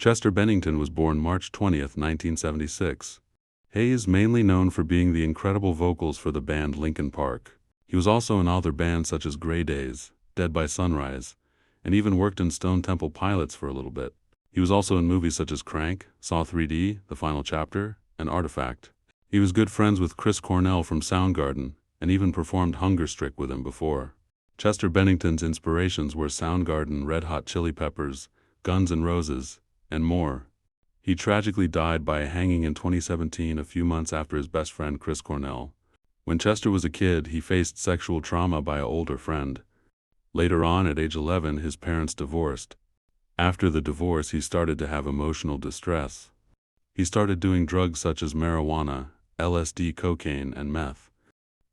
Chester Bennington was born March 20, 1976. Hayes is mainly known for being the incredible vocals for the band Linkin Park. He was also in other bands such as Grey Days, Dead by Sunrise, and even worked in Stone Temple Pilots for a little bit. He was also in movies such as Crank, Saw 3D, The Final Chapter, and Artifact. He was good friends with Chris Cornell from Soundgarden, and even performed Hungerstrick with him before. Chester Bennington's inspirations were Soundgarden, Red Hot Chili Peppers, Guns N' Roses, and more. He tragically died by hanging in 2017, a few months after his best friend Chris Cornell. When Chester was a kid, he faced sexual trauma by an older friend. Later on, at age 11, his parents divorced. After the divorce, he started to have emotional distress. He started doing drugs such as marijuana, LSD, cocaine, and meth.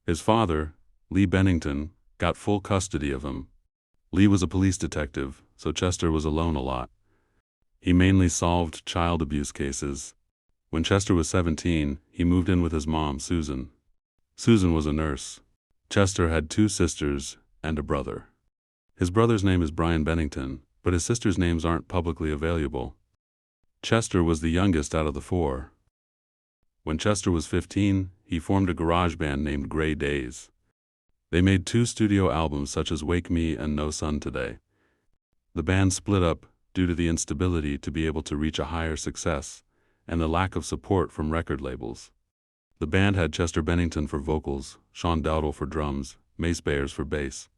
His father, Lee Bennington, got full custody of him. Lee was a police detective, so Chester was alone a lot. He mainly solved child abuse cases. When Chester was 17, he moved in with his mom, Susan. Susan was a nurse. Chester had 2 sisters and a brother. His brother's name is Brian Bennington, but his sisters' names aren't publicly available. Chester was the youngest out of the 4. When Chester was 15, he formed a garage band named Grey Days. They made 2 studio albums such as Wake Me and No Sun Today. The band split up due to the instability to be able to reach a higher success and the lack of support from record labels. The band had Chester Bennington for vocals, Sean Dowdle for drums, Mace Bayers for bass,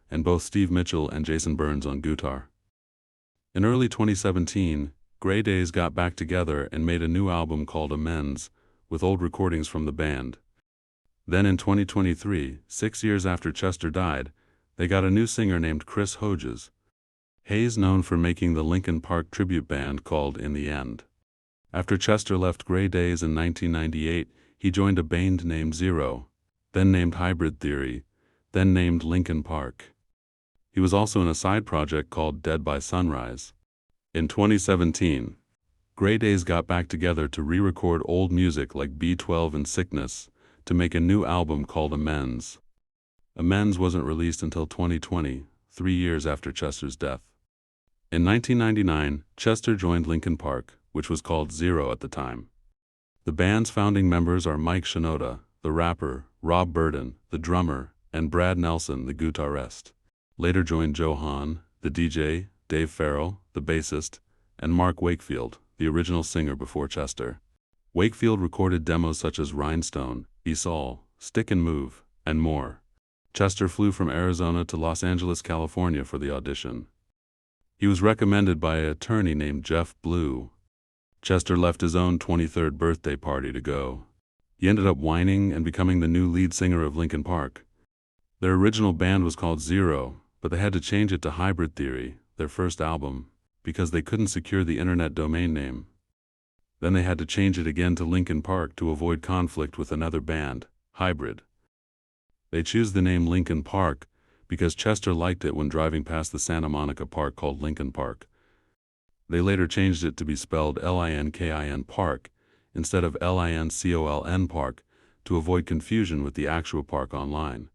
and both Steve Mitchell and Jason Burns on guitar. In early 2017, Grey Days got back together and made a new album called Amends, with old recordings from the band. Then in 2023, 6 years after Chester died, they got a new singer named Chris Hodges. Hayes known for making the Linkin Park tribute band called In the End. After Chester left Grey Days in 1998, he joined a band named Zero, then named Hybrid Theory, then named Linkin Park. He was also in a side project called Dead by Sunrise. In 2017, Grey Days got back together to re-record old music like B12 and Sickness to make a new album called Amends. Amends wasn't released until 2020, 3 years after Chester's death. In 1999, Chester joined Linkin Park, which was called Zero at the time. The band's founding members are Mike Shinoda, the rapper, Rob Burden, the drummer, and Brad Nelson, the guitarist. Later joined Joe Hahn, the DJ, Dave Farrell, the bassist, and Mark Wakefield, the original singer before Chester. Wakefield recorded demos such as Rhinestone, Esol, Stick and Move, and more. Chester flew from Arizona to Los Angeles, California for the audition. He was recommended by an attorney named Jeff Blue. Chester left his own 23rd birthday party to go. He ended up whining and becoming the new lead singer of Linkin Park. Their original band was called Zero, but they had to change it to Hybrid Theory, their first album, because they couldn't secure the internet domain name. Then they had to change it again to Linkin Park to avoid conflict with another band, Hybrid. They chose the name Linkin Park because Chester liked it when driving past the Santa Monica park called Lincoln Park. They later changed it to be spelled Linkin Park instead of Lincoln Park to avoid confusion with the actual park online.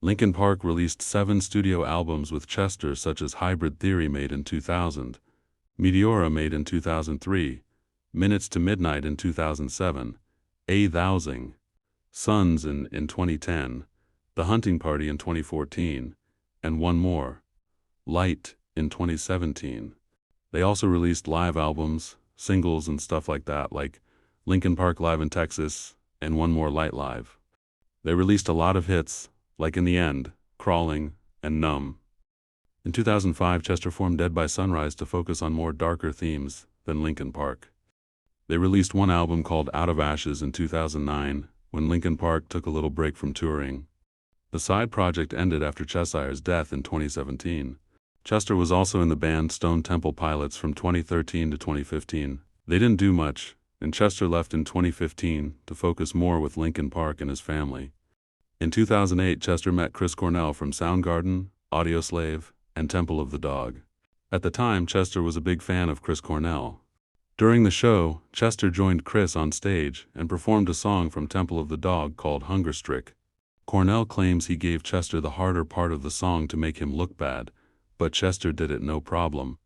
Linkin Park released 7 studio albums with Chester, such as Hybrid Theory made in 2000, Meteora made in 2003, Minutes to Midnight in 2007, A Thousing, Suns in 2010, The Hunting Party in 2014, and one more, Light, in 2017. They also released live albums, singles and stuff like that, like Linkin Park Live in Texas and One More Light Live. They released a lot of hits, like In the End, Crawling, and Numb. In 2005, Chester formed Dead by Sunrise to focus on more darker themes than Linkin Park. They released one album called Out of Ashes in 2009, when Linkin Park took a little break from touring. The side project ended after Chester's death in 2017. Chester was also in the band Stone Temple Pilots from 2013 to 2015. They didn't do much, and Chester left in 2015 to focus more with Linkin Park and his family. In 2008, Chester met Chris Cornell from Soundgarden, Audioslave, and Temple of the Dog. At the time, Chester was a big fan of Chris Cornell. During the show, Chester joined Chris on stage and performed a song from Temple of the Dog called Hungerstrick. Cornell claims he gave Chester the harder part of the song to make him look bad, but Chester did it no problem.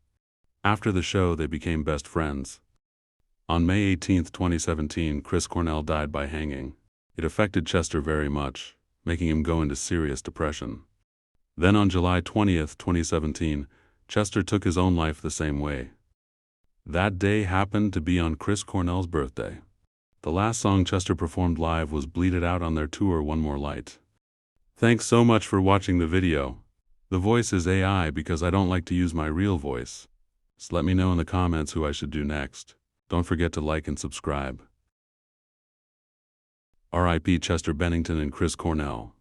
After the show, they became best friends. On May 18, 2017, Chris Cornell died by hanging. It affected Chester very much, making him go into serious depression. Then on July 20, 2017, Chester took his own life the same way. That day happened to be on Chris Cornell's birthday. The last song Chester performed live was Bleed It Out on their tour One More Light. Thanks so much for watching the video. The voice is AI because I don't like to use my real voice. So let me know in the comments who I should do next. Don't forget to like and subscribe. R.I.P. Chester Bennington and Chris Cornell.